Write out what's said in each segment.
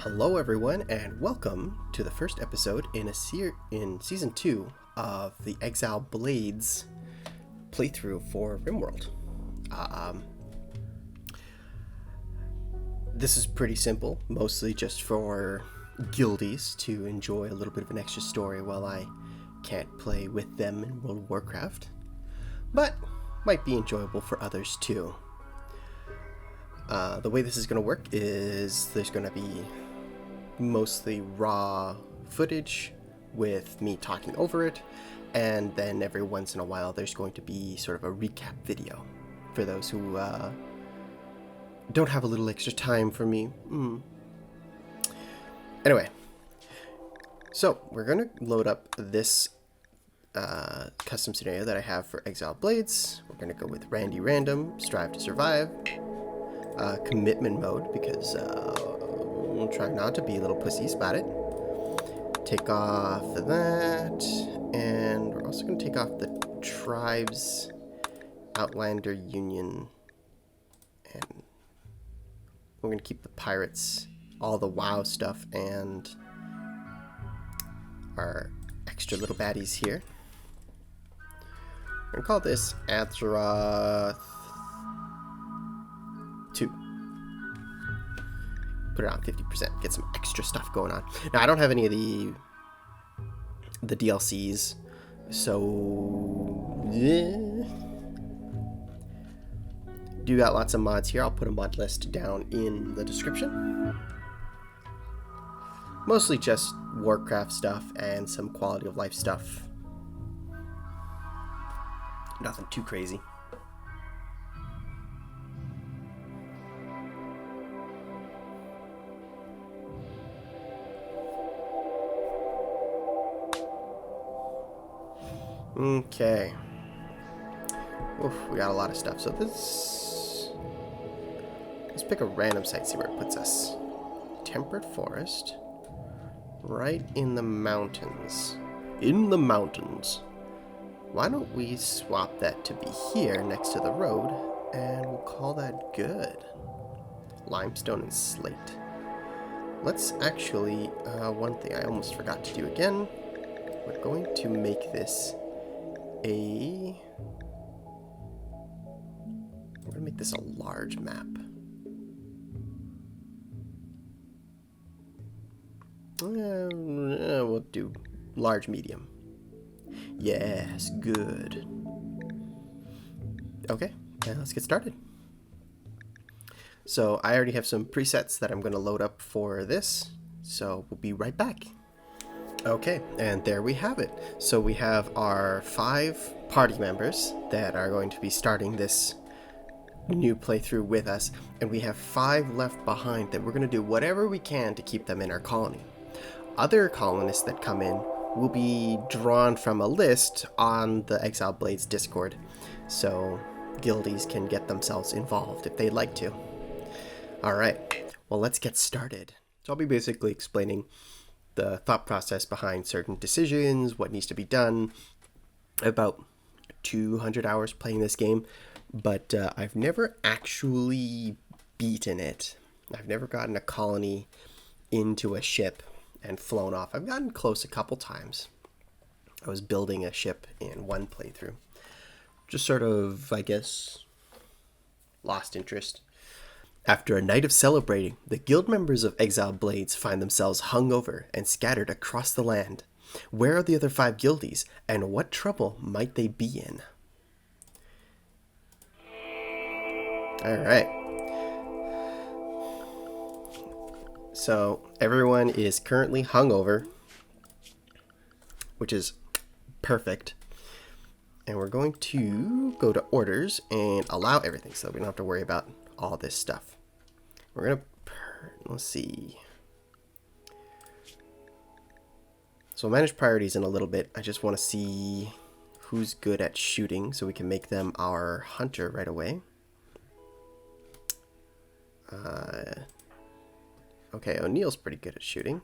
Hello everyone, and welcome to the first episode in Season 2 of the Exiled Blades playthrough for RimWorld. This is pretty simple, mostly just for guildies to enjoy a little bit of an extra story while I can't play with them in World of Warcraft, but might be enjoyable for others too. The way this is going to work is there's going to be mostly raw footage with me talking over it, and then every once in a while there's going to be sort of a recap video for those who don't have a little extra time for me. Anyway, so we're going to load up this custom scenario that I have for Exiled Blades. We're going to go with Randy Random, Strive to Survive, commitment mode, because we'll try not to be little pussies about it. Take off that, and we're also going to take off the Tribes, Outlander Union, and we're going to keep the Pirates, all the WoW stuff, and our extra little baddies here. We're going to call this Azeroth 2. Put it on 50%, get some extra stuff going on. Now, I don't have any of the DLCs, so do got lots of mods here. I'll put a mod list down in the description. Mostly just Warcraft stuff and some quality of life stuff. Nothing too crazy. Okay. Oof, we got a lot of stuff. So let's pick a random site, see where it puts us. Temperate forest. Right in the mountains. In the mountains. Why don't we swap that to be here next to the road, and we'll call that good. Limestone and slate. Let's actually, one thing I almost forgot to do again. We're going to make this we're going to make this a large map. We'll do large medium. Yes, good. Okay, let's get started. So I already have some presets that I'm going to load up for this, so we'll be right back. Okay, and there we have it. So we have our 5 party members that are going to be starting this new playthrough with us, and we have 5 left behind that we're going to do whatever we can to keep them in our colony. Other colonists that come in will be drawn from a list on the Exiled Blades Discord, so guildies can get themselves involved if they'd like to. Alright, well, let's get started. So I'll be basically explaining the thought process behind certain decisions, what needs to be done. About 200 hours playing this game, but I've never actually beaten it. I've never gotten a colony into a ship and flown off. I've gotten close a couple times. I was building a ship in one playthrough. Just sort of, I guess, lost interest. After a night of celebrating, the guild members of Exiled Blades find themselves hungover and scattered across the land. Where are the other 5 guildies, and what trouble might they be in? Alright. So, everyone is currently hungover, which is perfect. And we're going to go to orders and allow everything so that we don't have to worry about all this stuff. We're going to, let's see. So we'll manage priorities in a little bit. I just want to see who's good at shooting so we can make them our hunter right away. Okay, O'Neill's pretty good at shooting.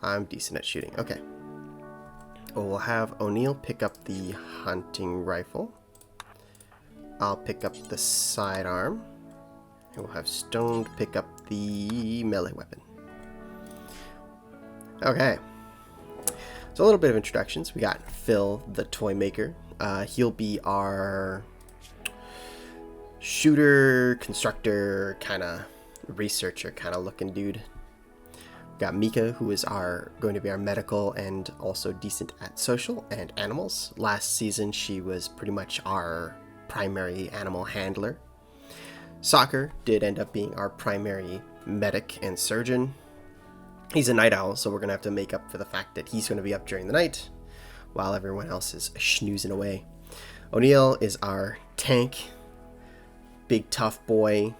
I'm decent at shooting. Okay. Well, we'll have O'Neill pick up the hunting rifle. I'll pick up the sidearm. And we'll have Stone pick up the melee weapon. Okay. So a little bit of introductions. We got Phil, the toy maker. He'll be our shooter, constructor, kind of researcher kind of looking dude. We got Mika, who is going to be our medical and also decent at social and animals. Last season, she was pretty much our primary animal handler. Soccer did end up being our primary medic and surgeon. He's a night owl, so we're going to have to make up for the fact that he's going to be up during the night while everyone else is schnoozing away. O'Neill is our tank, big tough boy,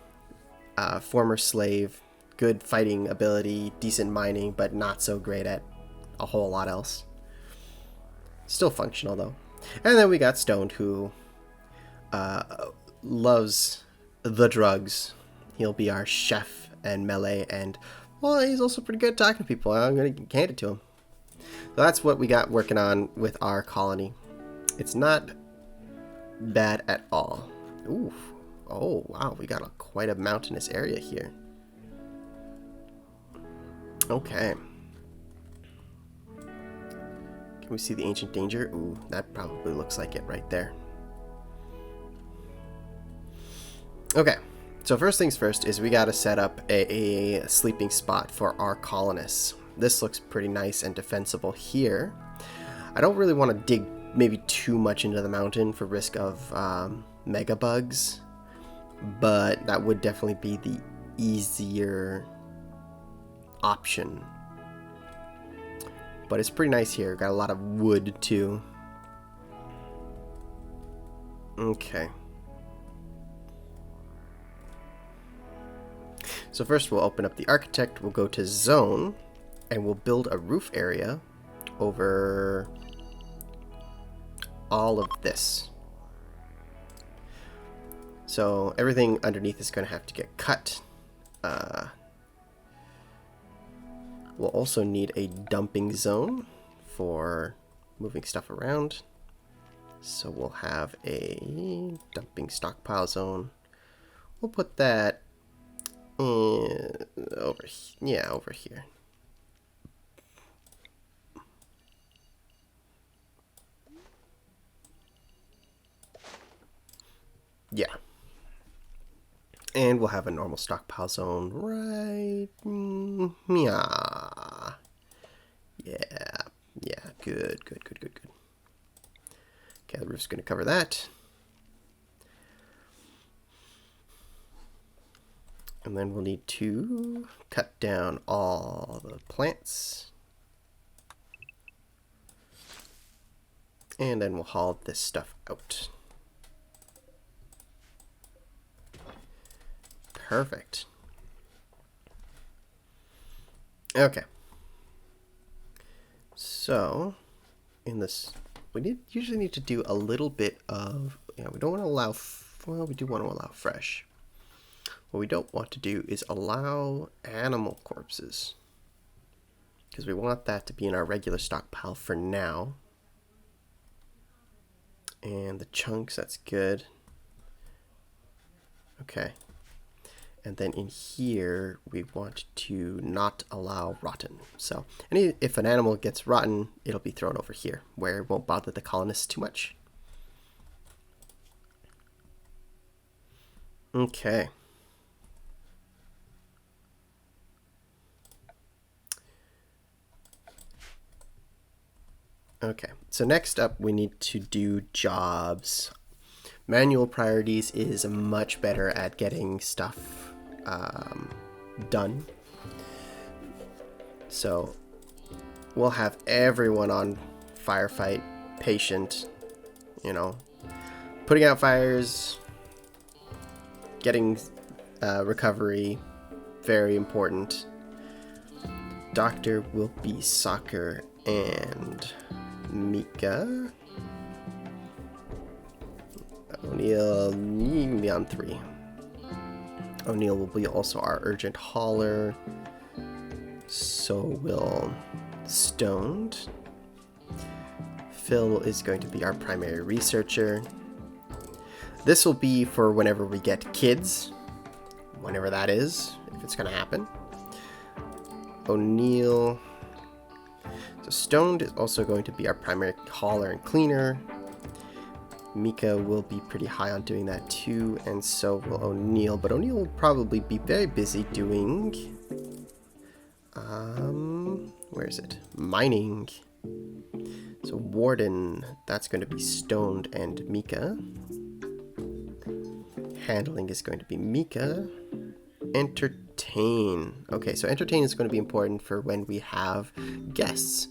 former slave, good fighting ability, decent mining, but not so great at a whole lot else. Still functional though. And then we got Stoned, who loves the drugs. He'll be our chef and melee, and well, he's also pretty good at talking to people. I'm gonna hand it to him. So that's what we got working on with our colony. It's not bad at all. Ooh, oh wow, we got quite a mountainous area here. Okay. Can we see the ancient danger? Ooh, that probably looks like it right there. Okay, so first things first is we gotta set up a sleeping spot for our colonists. This looks pretty nice and defensible here. I don't really want to dig maybe too much into the mountain for risk of mega bugs, but that would definitely be the easier option. But it's pretty nice here. Got a lot of wood too. Okay. So first we'll open up the architect, we'll go to zone, and we'll build a roof area over all of this. So everything underneath is going to have to get cut. We'll also need a dumping zone for moving stuff around. So we'll have a dumping stockpile zone. We'll put that over here. Yeah. And we'll have a normal stockpile zone right... Yeah. Yeah, good. Okay, the roof's going to cover that. And then we'll need to cut down all the plants. And then we'll haul this stuff out. Perfect. Okay. So, in this, we usually need to do a little bit of, we don't want to allow, well, we do want to allow fresh. What we don't want to do is allow animal corpses, because we want that to be in our regular stockpile for now. And the chunks, that's good. Okay. And then in here, we want to not allow rotten. So if an animal gets rotten, it'll be thrown over here, where it won't bother the colonists too much. Okay. Okay, so next up we need to do jobs. Manual priorities is much better at getting stuff done. So we'll have everyone on firefight, patient, putting out fires, getting recovery, very important. Doctor will be soccer and Mika. O'Neill, you can be on 3. O'Neill will be also our urgent hauler. So will Stoned. Phil is going to be our primary researcher. This will be for whenever we get kids, whenever that is. if it's going to happen. O'Neill. So Stoned is also going to be our primary hauler and cleaner. Mika will be pretty high on doing that too, and so will O'Neill. But O'Neill will probably be very busy doing... where is it? Mining. So Warden, that's going to be Stoned and Mika. Handling is going to be Mika. Entertain. Okay, so entertain is going to be important for when we have guests.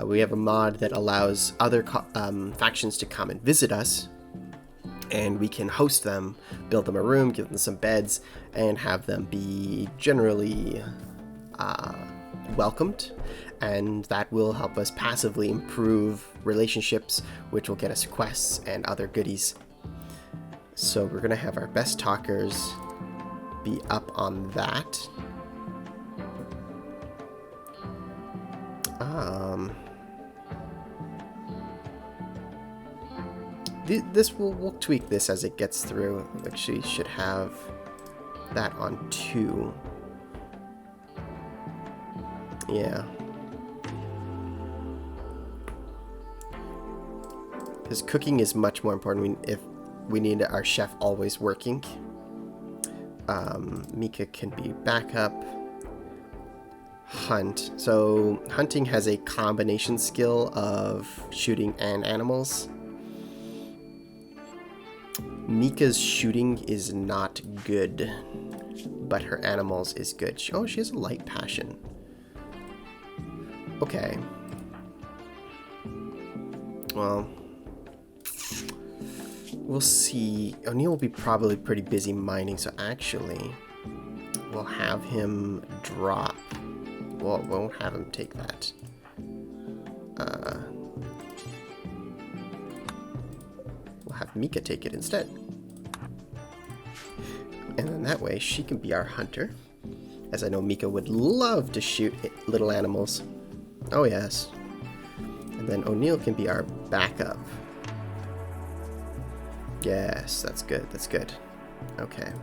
We have a mod that allows other factions to come and visit us, and we can host them, build them a room, give them some beds, and have them be generally welcomed, and that will help us passively improve relationships, which will get us quests and other goodies. So we're going to have our best talkers be up on that. This we'll tweak this as it gets through. Actually, should have that on 2. Yeah. Because cooking is much more important if we need our chef always working. Mika can be backup. Hunt. So hunting has a combination skill of shooting and animals. Mika's shooting is not good, but her animals is good. She has a light passion. Okay. Well, we'll see. O'Neill will be probably pretty busy mining, so actually we'll have him drop. Well, we won't have him take that. We'll have Mika take it instead. And then that way she can be our hunter, as I know Mika would love to shoot little animals. Oh yes. And then O'Neill can be our backup. Yes, that's good, that's good. Okay.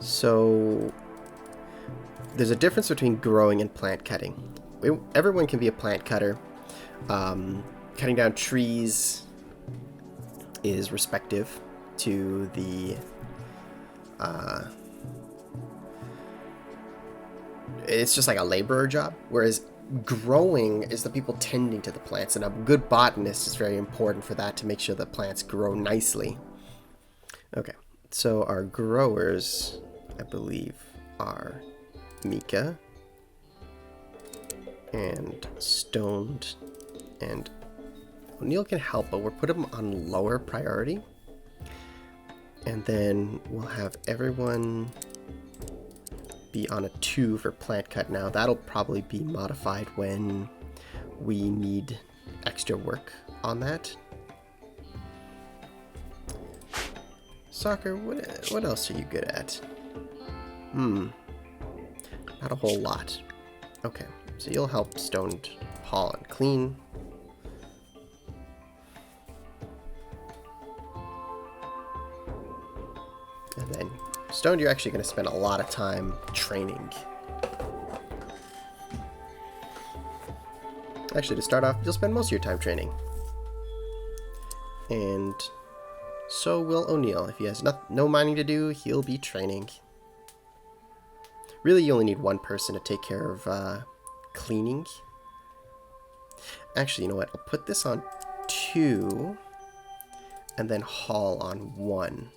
So there's a difference between growing and plant cutting. Everyone can be a plant cutter. Cutting down trees is respective to the it's just like a laborer job, whereas growing is the people tending to the plants, and a good botanist is very important for that, to make sure the plants grow nicely. Okay, so our growers, I believe, are Mika and Stoned, and O'Neill can help, but we'll put him on lower priority. And then we'll have everyone be on a 2 for plant cut. Now that'll probably be modified when we need extra work on that. Soccer, what else are you good at? Not a whole lot. Okay, so you'll help Stoned haul and clean. And then Stoned, you're actually going to spend a lot of time training. Actually, to start off, you'll spend most of your time training. And so will O'Neill. If he has no mining to do, he'll be training. Really, you only need one person to take care of cleaning. Actually, you know what? I'll put this on 2 and then haul on 1.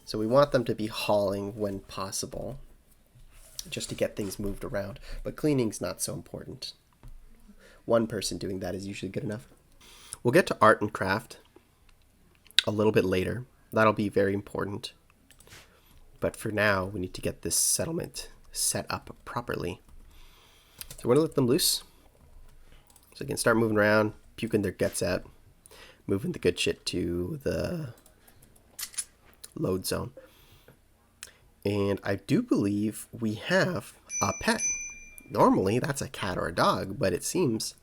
So we want them to be hauling when possible, just to get things moved around. But cleaning's not so important. One person doing that is usually good enough. We'll get to art and craft a little bit later. That'll be very important. But for now, we need to get this settlement set up properly. So we're going to let them loose, so they can start moving around, puking their guts out, moving the good shit to the load zone. And I do believe we have a pet. Normally that's a cat or a dog, but it seems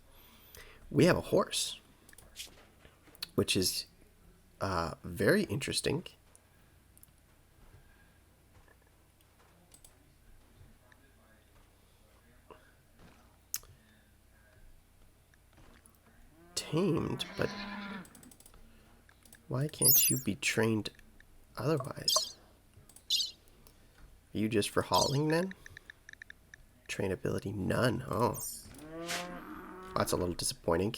we have a horse, which is very interesting. tamed, but why can't you be trained otherwise? Are you just for hauling then? Trainability none. Oh. That's a little disappointing.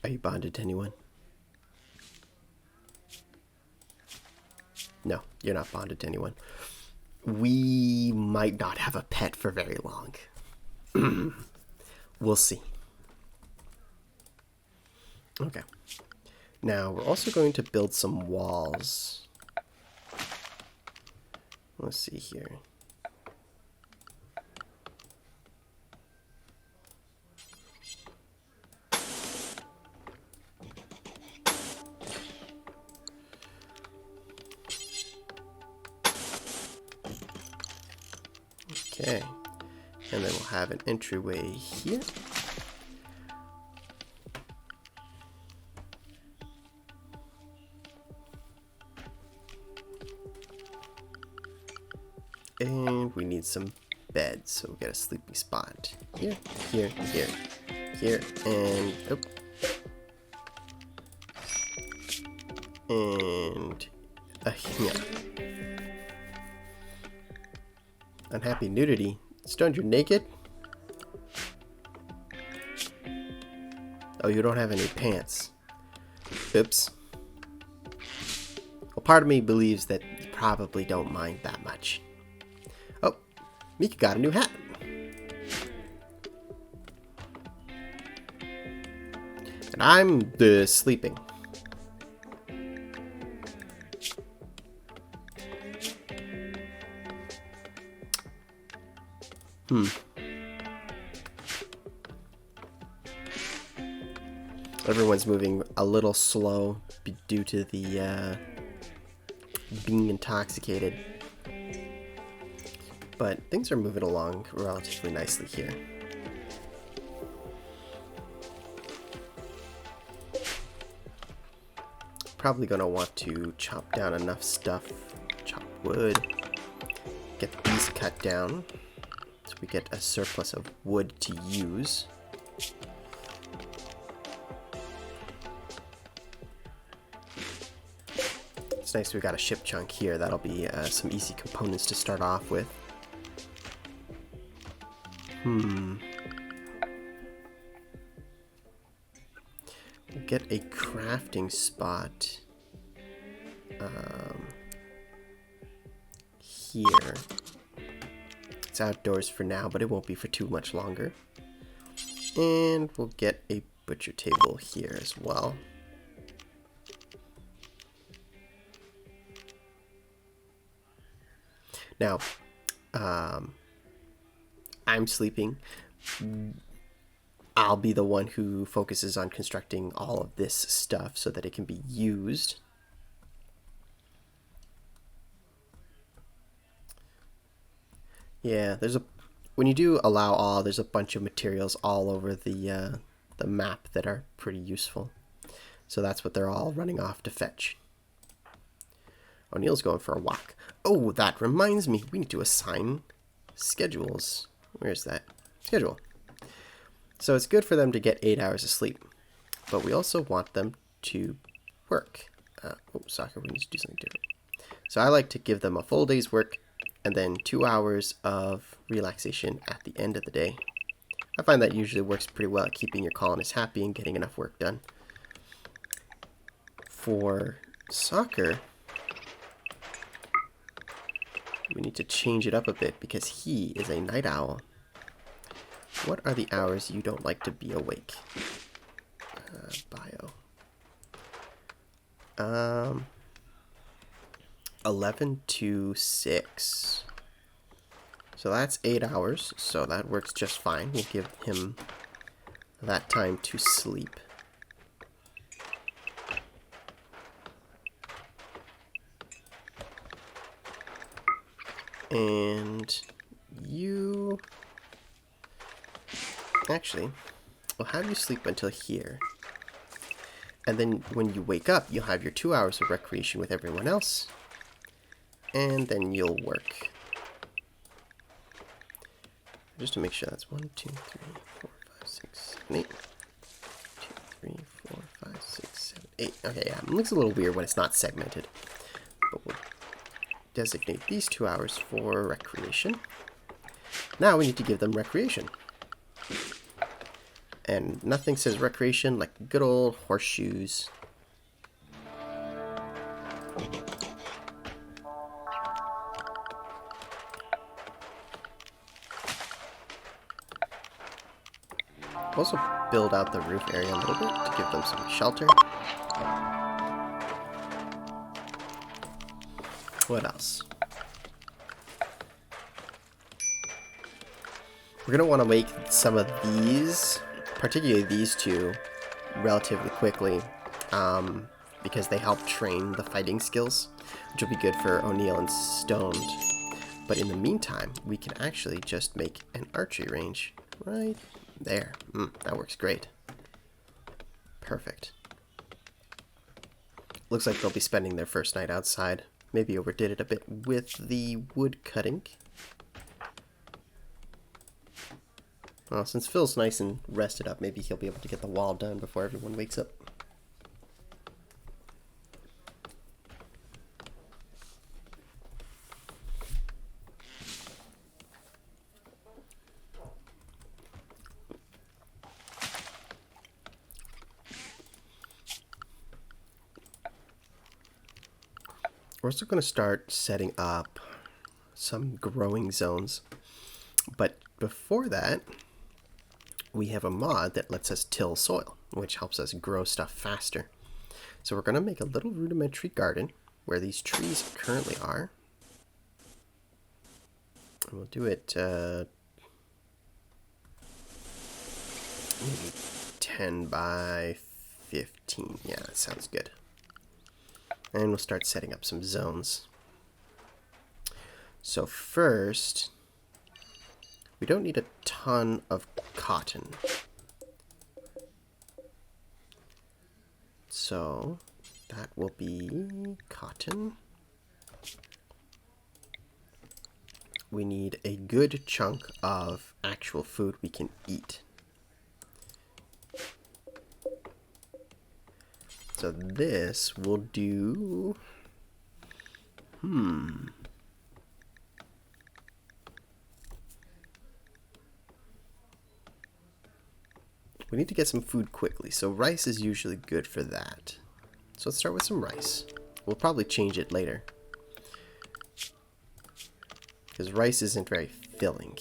Are you bonded to anyone? No, you're not bonded to anyone. We might not have a pet for very long. We'll see. Okay. Now, we're also going to build some walls. Let's see here. Okay. And then we'll have an entryway here. And we need some beds, so we'll get a sleeping spot. Here, here, here, here, and and here. Unhappy nudity. Stoned, you're naked? Oh, you don't have any pants. Oops. Well, part of me believes that you probably don't mind that much. Oh, Mika got a new hat. And I'm sleeping. Everyone's moving a little slow due to the being intoxicated. But things are moving along relatively nicely here. Probably going to want to chop down enough stuff, chop wood, get these cut down so we get a surplus of wood to use. It's nice we got a ship chunk here. That'll be some easy components to start off with. We'll get a crafting spot here. It's outdoors for now, but it won't be for too much longer. And we'll get a butcher table here as well. Now, I'm sleeping. I'll be the one who focuses on constructing all of this stuff so that it can be used. Yeah, when you do allow all, there's a bunch of materials all over the map that are pretty useful. So that's what they're all running off to fetch. O'Neill's going for a walk. Oh, that reminds me, we need to assign schedules. Where's that? Schedule. So it's good for them to get 8 hours of sleep, but we also want them to work. Soccer, we need to do something different. So I like to give them a full day's work and then 2 hours of relaxation at the end of the day. I find that usually works pretty well at keeping your colonists happy and getting enough work done. For soccer, we need to change it up a bit because he is a night owl. What are the hours you don't like to be awake? Bio. 11 to 6. So that's 8 hours, so that works just fine. We'll give him that time to sleep. And you... Actually, we'll have you sleep until here. And then when you wake up, you'll have your 2 hours of recreation with everyone else. And then you'll work. Just to make sure that's 1, 2, 3, 4, 5, designate. 2, 3, 4, 5, 6, 7, 8. Okay, yeah, it looks a little weird when it's not segmented. But we'll designate these 2 hours for recreation. Now we need to give them recreation. And nothing says recreation like good old horseshoes. Also build out the roof area a little bit to give them some shelter. What else? We're going to want to make some of these, particularly these two, relatively quickly, because they help train the fighting skills, which will be good for O'Neill and Stoned. But in the meantime, we can actually just make an archery range right there. That works great. Perfect. Looks like they'll be spending their first night outside. Maybe overdid it a bit with the wood cutting. Well, since Phil's nice and rested up, maybe he'll be able to get the wall done before everyone wakes up. We're also going to start setting up some growing zones. But before that, we have a mod that lets us till soil, which helps us grow stuff faster. So we're going to make a little rudimentary garden where these trees currently are. And we'll do it maybe 10 by 15. Yeah, that sounds good. And we'll start setting up some zones. So first, we don't need a ton of cotton. So that will be cotton. We need a good chunk of actual food we can eat. So this will do... We need to get some food quickly, so rice is usually good for that. So let's start with some rice. We'll probably change it later, because rice isn't very filling.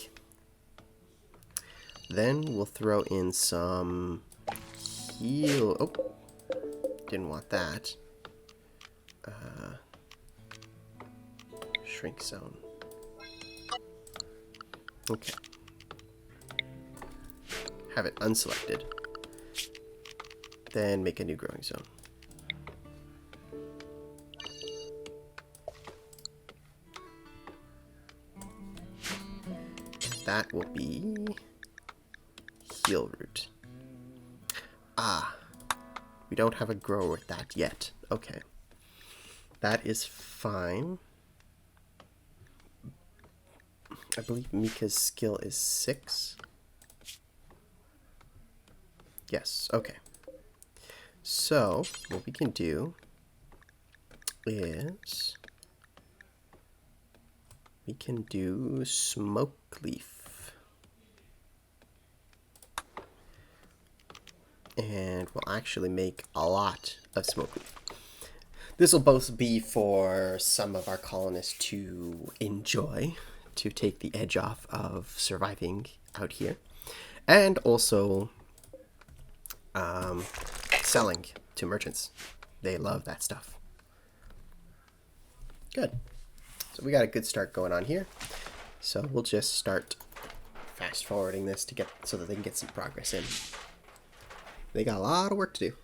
Then we'll throw in some heal... Oh, didn't want that. Shrink zone. Okay. Have it unselected. Then make a new growing zone. That will be heal root. Ah, we don't have a grower with that yet. Okay. That is fine. I believe Mika's skill is 6. Yes, okay. So, what we can do is we can do smoke leaf. And we'll actually make a lot of smoke leaf. This will both be for some of our colonists to enjoy, to take the edge off of surviving out here, and also selling to merchants. They love that stuff. Good. So we got a good start going on here. So we'll just start fast forwarding this to get so that they can get some progress in. They got a lot of work to do.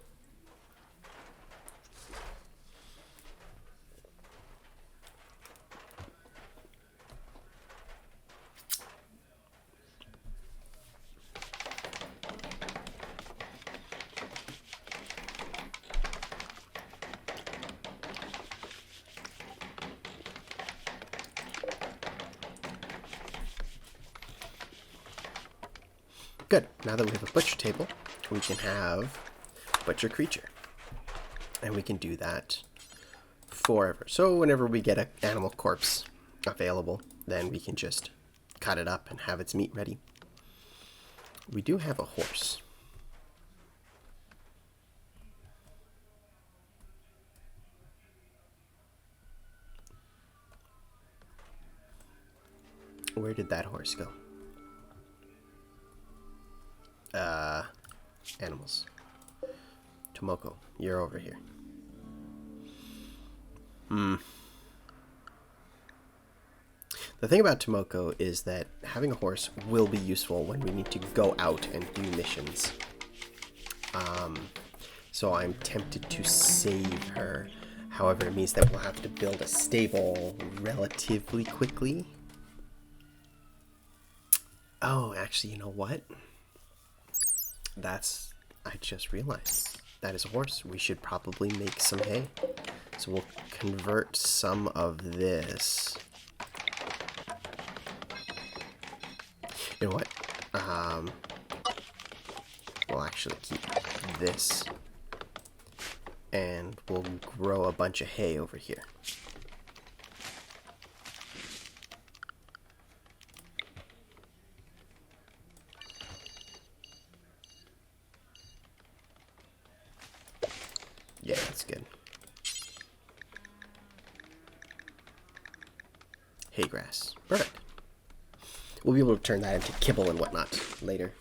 Good. Now that we have a butcher table, we can have butcher creature. And we can do that forever. So whenever we get an animal corpse available, then we can just cut it up and have its meat ready. We do have a horse. Where did that horse go? Animals. Tomoko, you're over here. The thing about Tomoko is that having a horse will be useful when we need to go out and do missions. So I'm tempted to save her. However, it means that we'll have to build a stable relatively quickly. Oh, actually, you know what? I just realized. That is a horse. We should probably make some hay. So we'll convert some of this. You know what? We'll actually keep this. And we'll grow a bunch of hay over here. Yeah, that's good. Hay grass. Perfect. We'll be able to turn that into kibble and whatnot later.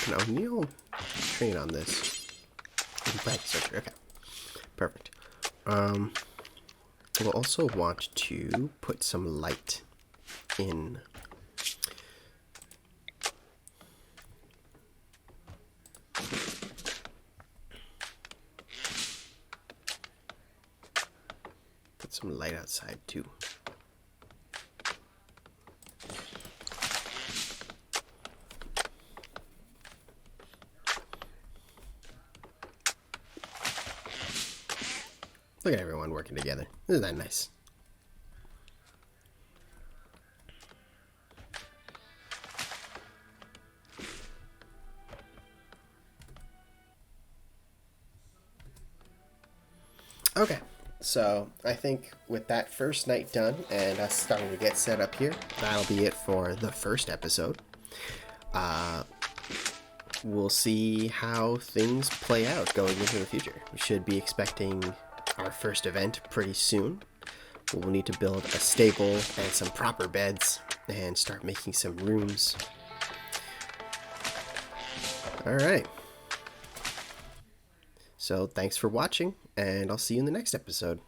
Can O'Neill train on this? Practice. Okay. Perfect. We'll also want to put some light in. Put some light outside too. Look at everyone working together. Isn't that nice? Okay, so I think with that first night done and us starting to get set up here, that'll be it for the first episode. We'll see how things play out going into the future. We should be expecting our first event pretty soon. We'll need to build a stable and some proper beds and start making some rooms. Alright. So thanks for watching, and I'll see you in the next episode.